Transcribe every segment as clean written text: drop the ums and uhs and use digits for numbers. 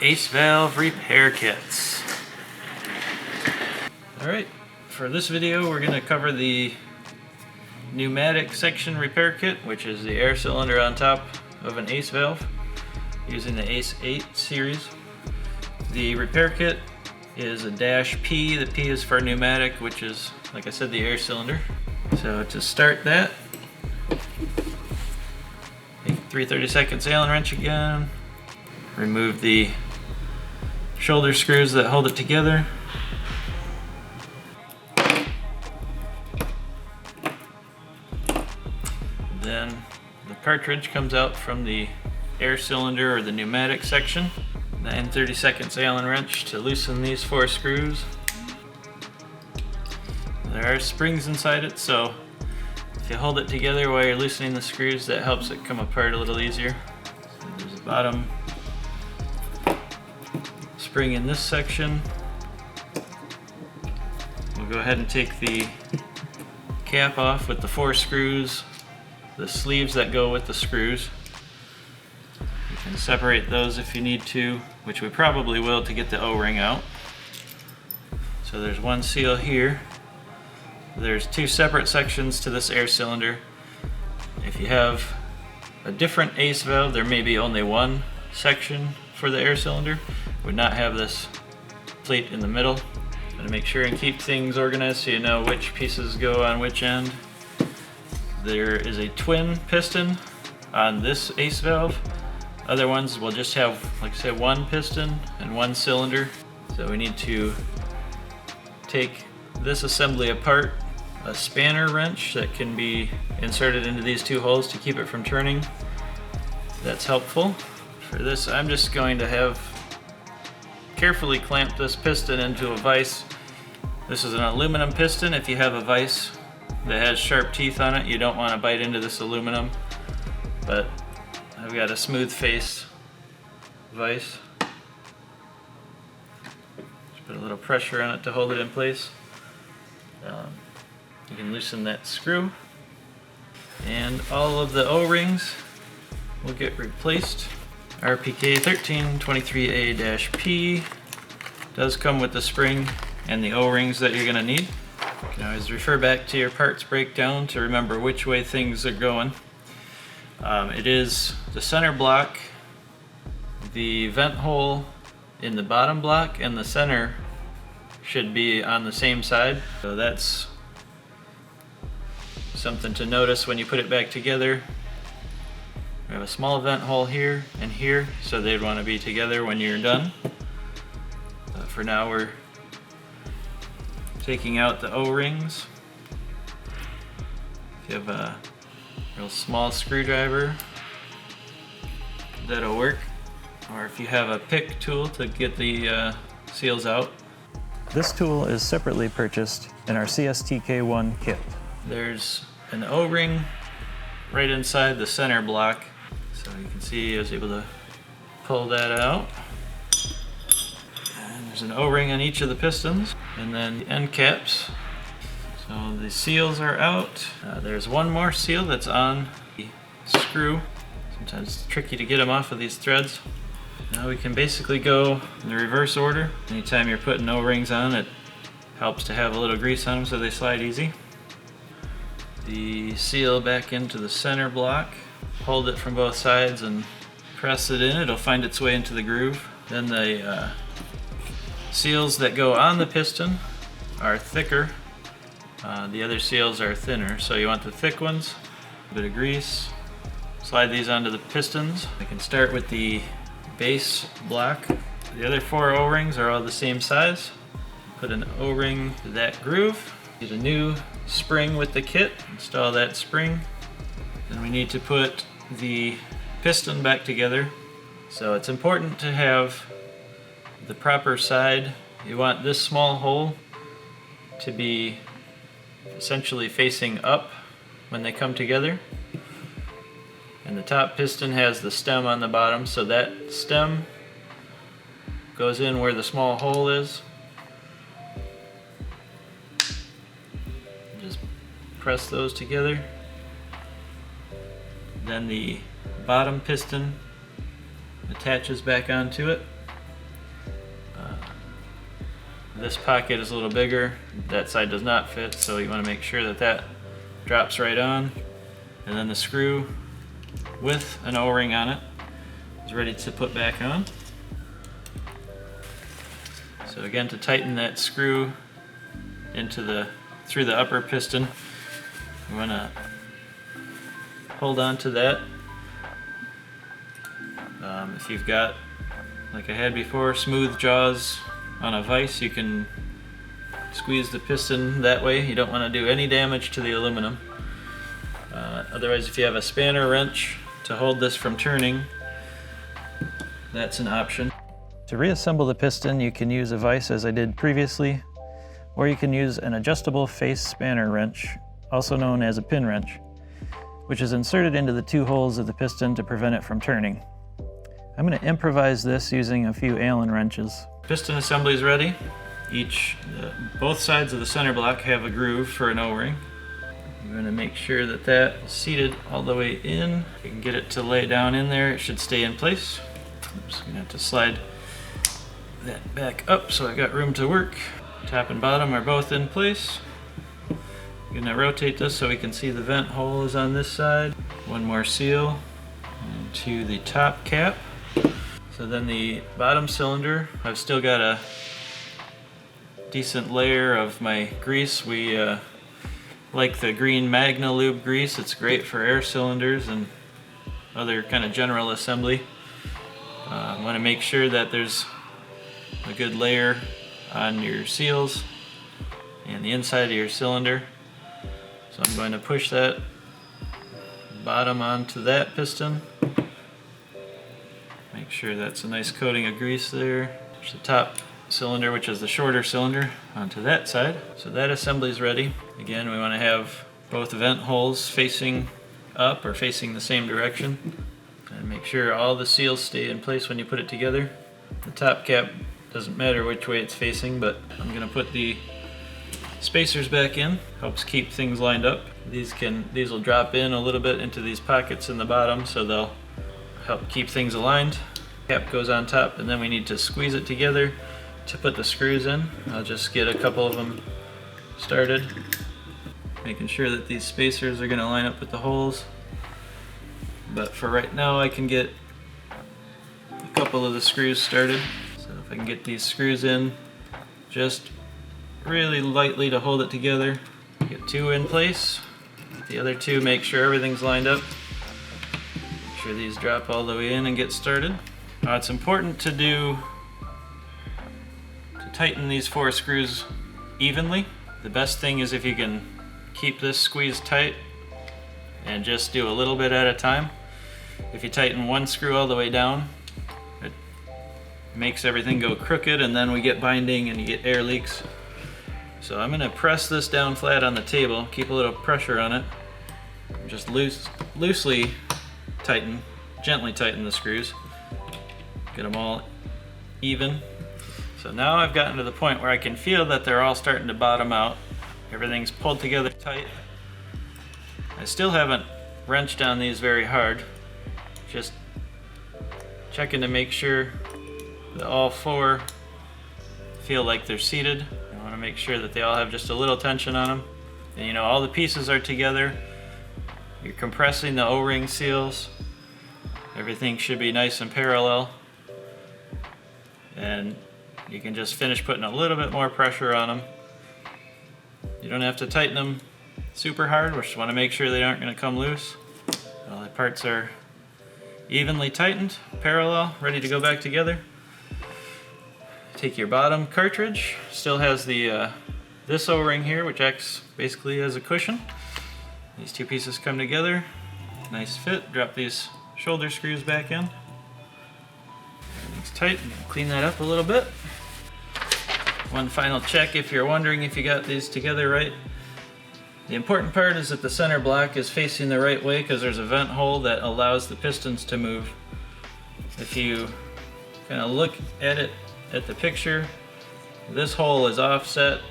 Ace valve repair kits. Alright, for this video we're going to cover the pneumatic section repair kit, which is the air cylinder on top of an Ace valve using the Ace 8 series. The repair kit is a -P. The P is for pneumatic, which is, like I said, the air cylinder. So to start that, take 3/32 Allen wrench again, remove the shoulder screws that hold it together. Then the cartridge comes out from the air cylinder or the pneumatic section. 9/32 Allen wrench to loosen these 4 screws. There are springs inside it, so if you hold it together while you're loosening the screws, that helps it come apart a little easier. So there's a bottom spring in this section. We'll go ahead and take the cap off with the 4 screws, the sleeves that go with the screws. You can separate those if you need to, which we probably will to get the O-ring out. So there's one seal here. There's 2 separate sections to this air cylinder. If you have a different Ace valve, there may be only one section for the air cylinder. Would not have this plate in the middle. Gotta make sure and keep things organized so you know which pieces go on which end. There is a twin piston on this Ace valve. Other ones will just have, like I said, one piston and one cylinder. So we need to take this assembly apart. A spanner wrench that can be inserted into these 2 holes to keep it from turning. That's helpful. For this, I'm just going to have carefully clamp this piston into a vise. This is an aluminum piston. If you have a vise that has sharp teeth on it, you don't want to bite into this aluminum, but I've got a smooth face vise. Just put a little pressure on it to hold it in place. You can loosen that screw, and all of the O-rings will get replaced. RPK 1323A-P does come with the spring and the O-rings that you're going to need. You can always refer back to your parts breakdown to remember which way things are going. It is the center block, the vent hole in the bottom block, and the center should be on the same side. So that's something to notice when you put it back together. We have a small vent hole here and here, so they'd want to be together when you're done. For now, we're taking out the O-rings. If you have a real small screwdriver, that'll work. Or if you have a pick tool to get the seals out. This tool is separately purchased in our CSTK1 kit. There's an O-ring right inside the center block. So you can see I was able to pull that out. And there's an O-ring on each of the pistons, and then the end caps. So the seals are out. There's one more seal that's on the screw. Sometimes it's tricky to get them off of these threads. Now we can basically go in the reverse order. Anytime you're putting O-rings on, it helps to have a little grease on them so they slide easy. The seal back into the center block. Hold it from both sides and press it in. It'll find its way into the groove. Then the seals that go on the piston are thicker. The other seals are thinner, so you want the thick ones. A bit of grease. Slide these onto the pistons. I can start with the base block. The other 4 O-rings are all the same size. Put an O-ring to that groove. Get a new spring with the kit. Install that spring. Then we need to put the piston back together. So it's important to have the proper side. You want this small hole to be essentially facing up when they come together. And the top piston has the stem on the bottom, so that stem goes in where the small hole is. Just press those together. Then the bottom piston attaches back onto it. This pocket is a little bigger, that side does not fit, so you want to make sure that that drops right on. And then the screw with an O-ring on it is ready to put back on. So again, to tighten that screw through the upper piston, you want to hold on to that. If you've got, like I had before, smooth jaws on a vise, you can squeeze the piston that way. You don't want to do any damage to the aluminum. Otherwise, if you have a spanner wrench to hold this from turning, that's an option. To reassemble the piston, you can use a vise as I did previously, or you can use an adjustable face spanner wrench, also known as a pin wrench, which is inserted into the two holes of the piston to prevent it from turning. I'm going to improvise this using a few Allen wrenches. Piston assembly is ready. Both sides of the center block have a groove for an O-ring. You're going to make sure that that is seated all the way in. You can get it to lay down in there. It should stay in place. I'm just going to have to slide that back up so I got room to work. Top and bottom are both in place. I'm going to rotate this so we can see the vent hole is on this side. One more seal into the top cap. So then the bottom cylinder, I've still got a decent layer of my grease. We like the green Magna Lube grease. It's great for air cylinders and other kind of general assembly. Want to make sure that there's a good layer on your seals and the inside of your cylinder. So I'm going to push that bottom onto that piston. Make sure that's a nice coating of grease there. Push the top cylinder, which is the shorter cylinder, onto that side. So that assembly is ready. Again, we want to have both vent holes facing up or facing the same direction. And make sure all the seals stay in place when you put it together. The top cap doesn't matter which way it's facing, but I'm going to put the spacers back in. Helps keep things lined up. These will drop in a little bit into these pockets in the bottom, so they'll help keep things aligned. Cap goes on top, and then we need to squeeze it together to put the screws in. I'll just get a couple of them started, making sure that these spacers are going to line up with the holes. But for right now, I can get a couple of the screws started. So if I can get these screws in just really lightly to hold it together, get two in place. The other two, make sure everything's lined up. Make sure these drop all the way in and get started. Now it's important to tighten these 4 screws evenly. The best thing is if you can keep this squeezed tight and just do a little bit at a time. If you tighten one screw all the way down, it makes everything go crooked, and then we get binding and you get air leaks. So I'm going to press this down flat on the table, keep a little pressure on it, just loosely tighten, gently tighten the screws, get them all even. So now I've gotten to the point where I can feel that they're all starting to bottom out. Everything's pulled together tight. I still haven't wrenched on these very hard, just checking to make sure that all 4 feel like they're seated. I want to make sure that they all have just a little tension on them. And you know, all the pieces are together. You're compressing the O-ring seals. Everything should be nice and parallel. And you can just finish putting a little bit more pressure on them. You don't have to tighten them super hard. We just want to make sure they aren't going to come loose. All the parts are evenly tightened, parallel, ready to go back together. Take your bottom cartridge. Still has the this O-ring here, which acts basically as a cushion. These 2 pieces come together. Nice fit. Drop these shoulder screws back in. Everything's tight. Clean that up a little bit. One final check if you're wondering if you got these together right. The important part is that the center block is facing the right way, because there's a vent hole that allows the pistons to move. If you kind of look at it at the picture, this hole is offset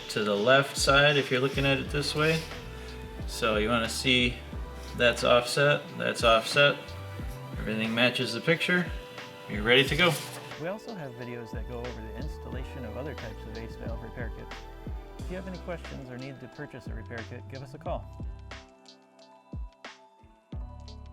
to the left side if you're looking at it this way. So you want to see that's offset, everything matches the picture. You're ready to go. We also have videos that go over the installation of other types of ACE valve repair kits. If you have any questions or need to purchase a repair kit, give us a call.